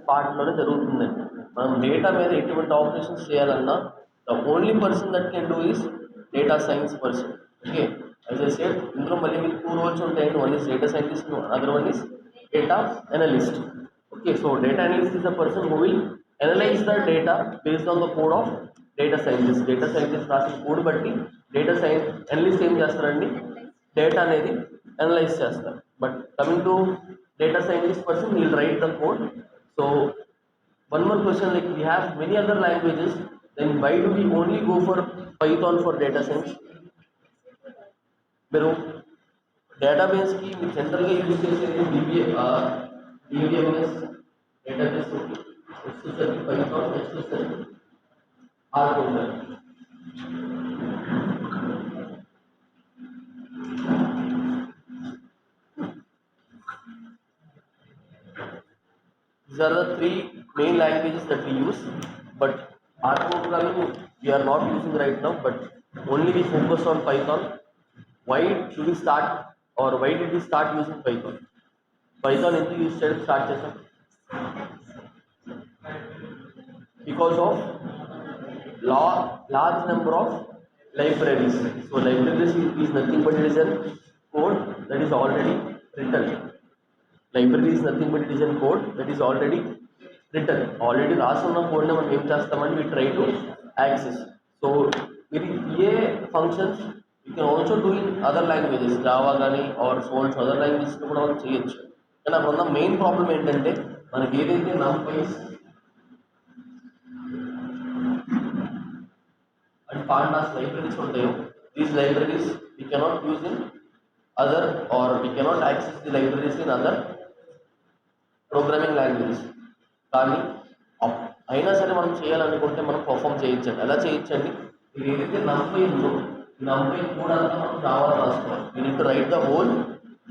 పార్ట్లోనే జరుగుతుందండి. మనం డేటా మీద ఎటువంటి ఆపరేషన్స్ చేయాలన్నా the only person that can do is data science person. Okay, as I said ఇందులో మళ్ళీ మీకు 2 రోల్స్ ఉంటాయండి. One is data scientist, other one is data analyst. Okay, so data analyst is the person who will analyze the data based on the code of data scientist. Data scientist రాసిన code బట్టి data science analyst ఏం చేస్తారండి, data అనేది analyse చేస్తారు. But coming to data scientist person, will write the code. So one more question, like we have many other languages, then why do we only go for Python for data science? మీరు డేటాబేస్కి మీరు జనరల్గా use చేసేది DBMS database, వచ్చేసరికి Python, వచ్చేసరికి are ఉంటుంది. These are the 3 main languages that we use, but R programming we are not using right now, but only we focus on Python. Why should we start, or why did we start using Python? Python ఎందుకు use చేయడం start చేసాం? Because of large number of libraries. So libraries is nothing but it is a code that is already written. Library is nothing but it is a code that is already written. Already రాసున్న కోడ్ని మనం ఏం చేస్తామని we try to access. So ఇది ఏ functions you can also do in other languages, Java కానీ or so on other languages కూడా మనం చేయొచ్చు. కానీ అక్కడ ఉన్న మెయిన్ ప్రాబ్లం ఏంటంటే మనకి ఏదైతే numpy and pandas libraries ఉంటాయో, these libraries we cannot use in other, or we cannot access the libraries in other programming languages. కానీ అయినా సరే మనం చేయాలనుకుంటే మనం పర్ఫామ్ చేయొచ్చండి. ఎలా చేయొచ్చండి, ఇది ఏదైతే నంపై ఉందో ఈ నంపై కోడ్ అంతా మనం జావా రాసుకోవాలి. You need to write the whole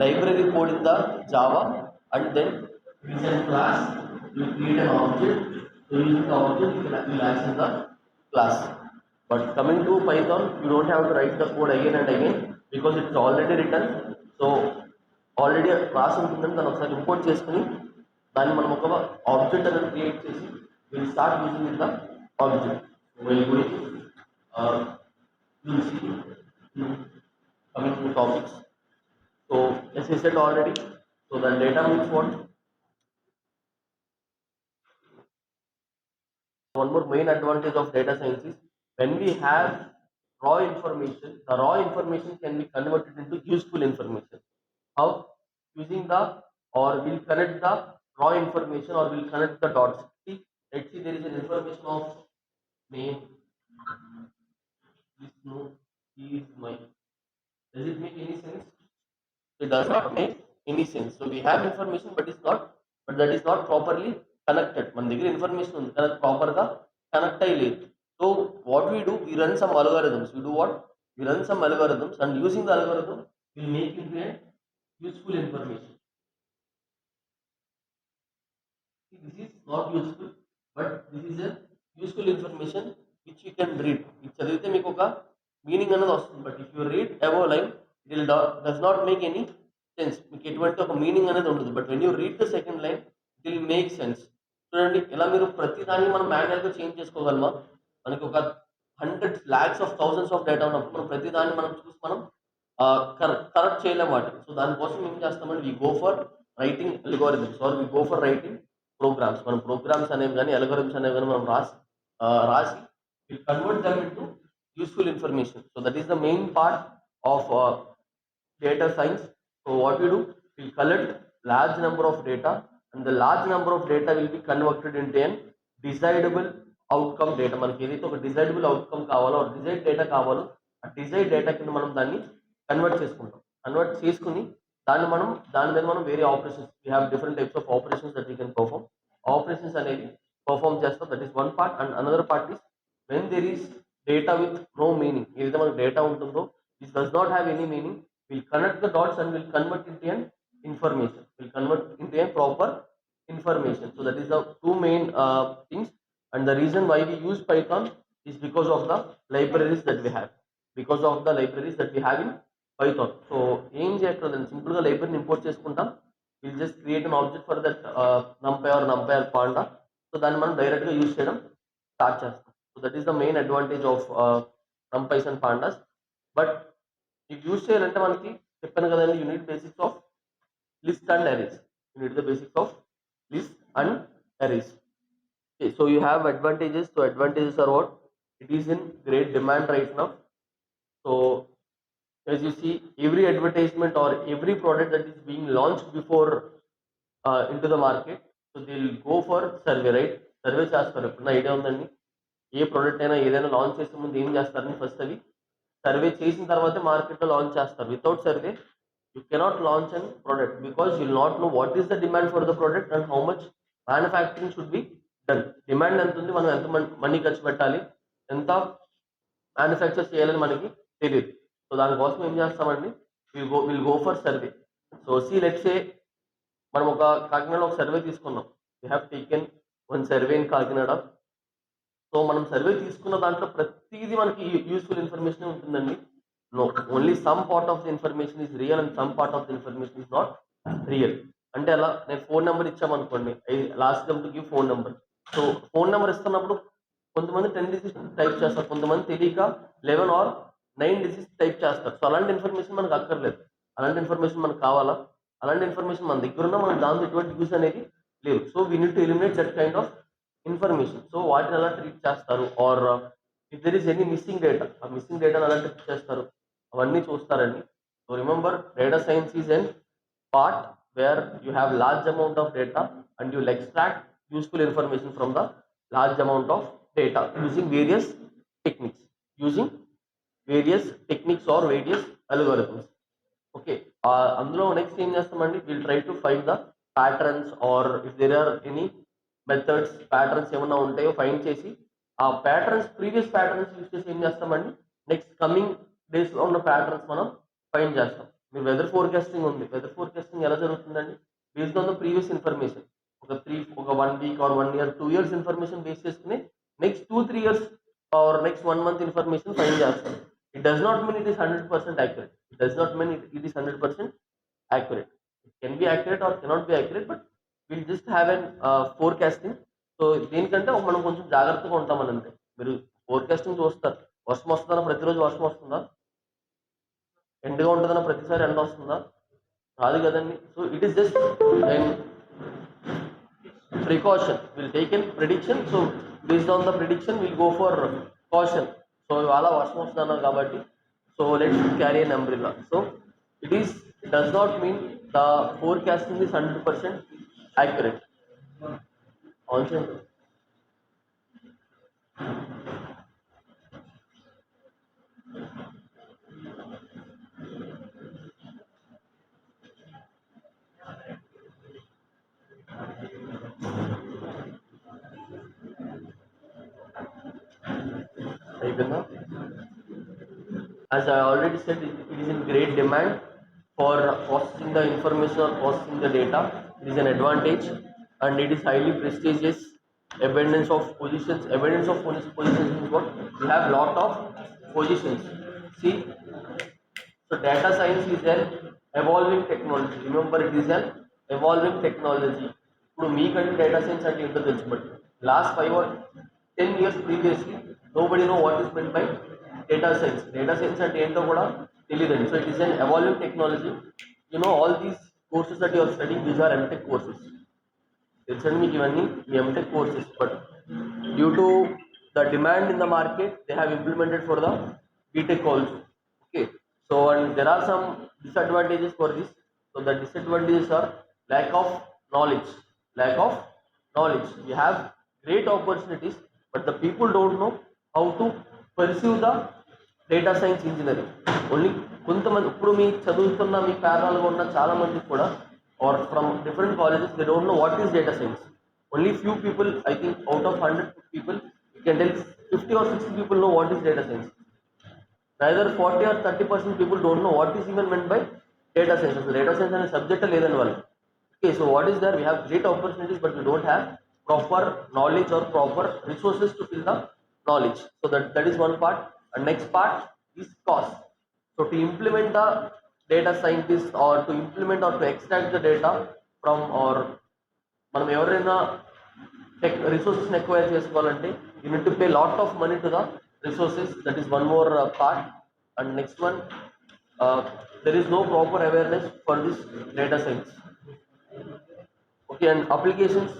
library code in the Java, and then use and class, you create an object, so using the object you will access the class. But coming to Python, you don't have to write the code again and again because it's already return. So ఆల్రెడీ రాసి ఉంటుందని దాన్ని ఒకసారి import చేసుకుని దాన్ని మనం ఒక object అనేది క్రియేట్ చేసి will start using in the object. Will going you'll see coming to topics. So as I said already, so the data means what? One more main advantage of data science is when we have raw information, the raw information can be converted into useful information. How? Using the, or we'll connect the raw information, or we'll connect the dots. See, let's see, there is an information of name, Vishnu, he is my. Does it make any sense? It does not make any sense. So we have information, but that is not properly connected. మన దగ్గర information ఉంది కానీ ప్రాపర్గా connect అయ్యలేదు. So what we do, we run some algorithms. We do what? We run some algorithms, and using the algorithm will make into a useful information. This is not useful, but this is a useful information which you can read. ఇది చదివితే మీకు ఒక meaning అనేది వస్తుంది. But if you read above line it will does not make any sense. మీకు ఎటువంటి ఒక meaning అనేది ఉండదు. But when you read the second line it will make sense. చూడండి, ఇలా మీరు ప్రతి దాన్ని మనం మాన్యువల్గా చేంజ్ చేసుకోగలమా? మనకి ఒక hundreds, lakhs of thousands of data ఉన్నప్పుడు మనం ప్రతి దాన్ని మనం చూసి మనం కరెక్ట్ చేయలేం వాటిని. సో దానికోసం ఏం చేస్తామంటే we go for writing algorithms, or we go for writing programs. మనం ప్రోగ్రామ్స్ అనేవి కానీ అల్గోరిథమ్స్ అనేవి కానీ మనం రాసి we convert them into useful information. So that is the main part of data science. So what we do, we collect large number of data, and the large number of data will be converted into an desirable outcome data. మనకి ఏదైతే ఒక desirable outcome కావాలో, desired data కావాలో, ఆ desired data కింద మనం దాన్ని convert చేసుకుంటాం. కన్వర్ట్ చేసుకుని దాని మీద మనం వేరే operations, we have different types of operations that we can perform. Operations అనేవి పర్ఫామ్ చేస్తాం. That is one part. And another part is when there is data with no meaning. ఏదైతే మనకు డేటా ఉంటుందో this does not have any meaning, we'll connect the dots and we'll convert into an information. We'll convert into a proper information. So that is the two main things. And the reason why we use Python is because of the libraries that we have. Because of the libraries that we have in Python. So ఏం చేయట్లేదండి, సింపుల్గా లైబ్రరీని import చేసుకుంటాం. we'll just create an object for that numpy or numpy or panda. So దాన్ని మనం డైరెక్ట్గా use చేయడం start చేస్తాం. So that is the main advantage of numpys and pandas. But ఇది యూజ్ చేయాలంటే మనకి చెప్పాను కదండి, unit basics of list and arrays. You need the basics of list and arrays. Okay, so you have advantages. So advantages are what? It is in great demand right now. So as you see, every advertisement or every product that is being launched before into the market, so they'll go for survey, right? Survey చేస్తారు. ఎప్పుడైనా idea ఉందండి? ఏ product అయినా ఏదైనా launch చేసే ముందు ఏం చేస్తారని first అవి సర్వే చేసిన తర్వాతే మార్కెట్లో లాంచ్ చేస్తారు. Without survey you cannot launch a product because you will not know what is the demand for the product and how much manufacturing should be done. Demand ఎంత ఉంది, మనం ఎంత మనీ ఖర్చు పెట్టాలి, ఎంత మ్యానుఫ్యాక్చర్ చేయాలని మనకి తెలియదు. సో దానికోసం ఏం చేస్తామండి, will go for survey. So see let's say మనం ఒక కాకినాడలో ఒక సర్వే తీసుకున్నాం. We have taken one survey in Kakinada. So మనం సర్వే తీసుకున్న దాంట్లో ప్రతిదీ మనకి యూస్ఫుల్ ఇన్ఫర్మేషన్ ఉంటుందండి. No, only some part of the information is real and some part of the information is not real. అంటే అలా నేను ఫోన్ నెంబర్ ఇచ్చామనుకోండి, last to give phone number. So phone number ఇస్తున్నప్పుడు కొంతమంది 10 డిజిట్స్ టైప్ చేస్తారు, కొంతమంది తెలియక 11 or 9 డిజిట్స్ టైప్ చేస్తారు. సో అలాంటి ఇన్ఫర్మేషన్ మనకు అక్కర్లేదు. అలాంటి ఇన్ఫర్మేషన్ మనకు కావాలా? అలాంటి ఇన్ఫర్మేషన్ మన దగ్గర ఉన్నా మనం దాంతో ఎటువంటి యూస్ అనేది లేదు. So we need to eliminate that kind of information. So వాటిని ఎలా ట్రీట్ చేస్తారు, or if there is any missing data, ఆ మిస్సింగ్ డేటాను ఎలా ట్రీట్ చేస్తారు అవన్నీ చూస్తారండి. So remember, data science is an part where you have large amount of data and you will extract useful information from the large amount of data using various techniques or various algorithms. Okay, అందులో next ఏం చేస్తామండి, will try to find the patterns or if there are any methods, patterns ఏమన్నా ఉంటాయో find చేసి ఆ patterns, previous patterns use చేసి ఏం చేస్తామండి, నెక్స్ట్ కమింగ్ డేస్లో ఉన్న ప్యాటర్న్స్ మనం ఫైండ్ చేస్తాం. మీరు వెదర్ ఫోర్కాస్టింగ్ ఉంది, వెదర్ ఫోర్కాస్టింగ్ ఎలా జరుగుతుందండి, based on the previous information. ఒక 1 week or 1 year 2 years information base చేసుకుని next 2-3 years or next 1 month information find చేస్తాం. It does not mean it is 100% accurate. It does not mean it is 100% accurate. It can be accurate or cannot be accurate, but we'll just have an forecasting. So దీనికంటే మనం కొంచెం జాగ్రత్తగా ఉంటామని అంతే. మీరు forecasting చూస్తారు, వర్షం వస్తుందన్న ప్రతిరోజు వర్షం వస్తుందా, ఎండగా ఉంటుందన్న ప్రతిసారి ఎండ వస్తుందా, రాదు కదండి. So it is just precaution, will take an prediction. So based on the prediction will go for caution. So ఇవాళ వర్షం వస్తుందన్నారు కాబట్టి so let's carry an umbrella. So it does not mean the forecasting is 100% accurate. Also as I already said, it is in great demand for processing the information or processing the data. It is an advantage and it is highly prestigious. Abundance of positions is what we have lot of positions. See, so data science is an evolving technology. Remember, it is an evolving technology. ఇప్పుడు మీకంటే data science అంటే ఏంటో తెలుసు, but last 5 or 10 years previously nobody know what is meant by data science. Data science అంటే ఏంటో కూడా తెలియదండి. So it is an evolving technology. You know, all these courses that you are studying, these are MTech courses. తెలుసండి మీకు ఇవన్నీ ఈ MTech courses, but due to the demand in the market they have implemented for the BTech also. Okay, so and there are some disadvantages for this. So the disadvantages are lack of knowledge. We have great opportunities, but the people don't know how to pursue the data science engineering. Only కొంతమంది ఇప్పుడు మీ చదువుతున్న మీ ప్యారల్గా ఉన్న చాలా మంది కూడా or from different colleges, they don't know what is data science. Only few people, I think out of 100 people, you can tell 50 or 60 people know what is data science. Neither 40 or 30% people don't know what is even meant by data science. So data science is a subject లేదని వాళ్ళు. Okay, so what is there? We have great opportunities, but we don't have proper knowledge or proper resources to fill the knowledge. So that is one part. And next part is cost. So to implement the data scientist or to implement or to extract the data from or మనం ఎవరైనా రిసోర్సెస్ని acquire చేసుకోవాలంటే you need to pay lot of money to the resources. That is one more part. And next one, there is no proper awareness for this data science. Okay, and applications.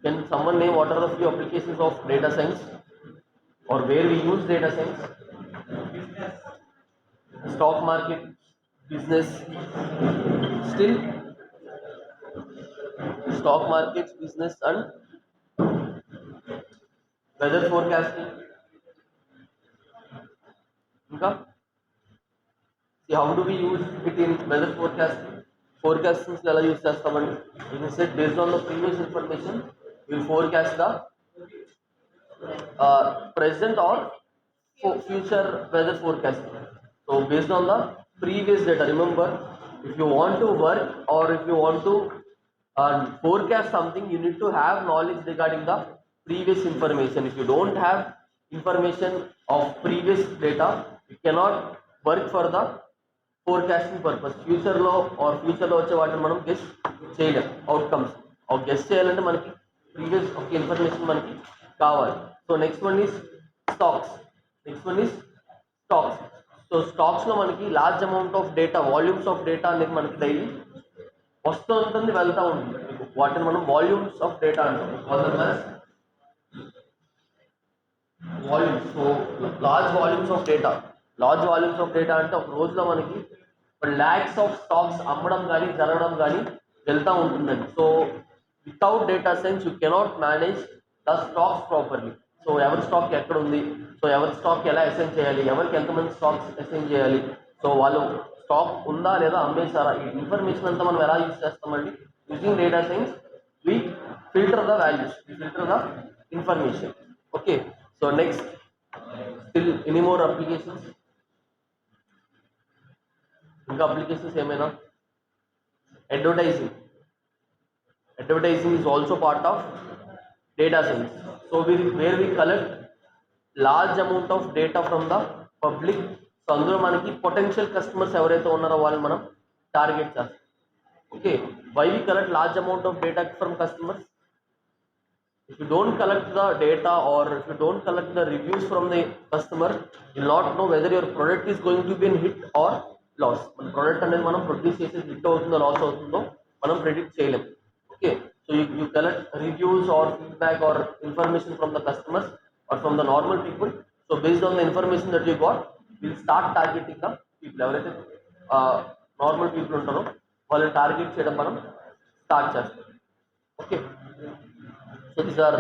Can someone name what are the few applications of data science or where we use data science? Stock market, business, still stock markets, business, and weather forecasting. Inka? See, how do we use it in weather forecasting? Forecasting ఎలా use చేస్తామండి? You said based on the previous information, we will forecast the present or future weather forecasting. So based on the previous data, remember, if you want to work or if you want to forecast something, you need to have knowledge regarding the previous information. If you don't have information of previous data, you cannot work for the forecasting purpose. ఫ్యూచర్లో వచ్చే వాటిని మనం guess చేయలేం. Outcomes guess చేయాలంటే మనకి previous ఒక information మనకి కావాలి. So next one is stocks. So స్టాక్స్లో మనకి large amount of data, volumes of data అనేది మనకి డైలీ వస్తూ ఉంటుంది, వెళ్తూ ఉంటుంది. వాటిని మనం వాల్యూమ్స్ ఆఫ్ డేటా అంటాం. Volumes. So large volumes of data అంటే ఒక రోజులో మనకి ల్యాక్స్ ఆఫ్ స్టాక్స్ అమ్మడం కానీ జరగడం కానీ వెళ్తూ ఉంటుందండి. So without data science you cannot manage the stocks properly. So ఎవరి స్టాక్ ఎక్కడ ఉంది, సో ఎవరి స్టాక్ ఎలా అసైన్ చేయాలి, ఎవరికి ఎంతమంది స్టాక్స్ అసైన్ చేయాలి, సో వాళ్ళు స్టాక్ ఉందా లేదా అమ్మేశారా, ఈ ఇన్ఫర్మేషన్ అంతా మనం ఎలా యూజ్ చేస్తామండి? Using data science we filter the values, we filter the information. Okay, so next, still any more applications? ఇంకా applications ఏమైనా? Advertising is also part of data science. So where we collect large amount of data from the public. So అందులో మనకి potential customers ఎవరైతే ఉన్నారో వాళ్ళు మనం target చేస్తాం. Okay, why we collect large amount of data from customers? If you don't collect the data or if you don't collect the reviews from the customer, you will not know whether your product is going to be a hit or loss. మన product అనేది మనం produce చేసి hit అవుతుందో loss అవుతుందో మనం predict చేయలేం. Okay, so you collect reviews or feedback or information from the customers or from the normal people. So based on the information that you got, we will start targeting the people. ఎవరైతే normal people ఉంటారో వాళ్ళని target చేయడం మనం start చేస్తాం. Okay, so these are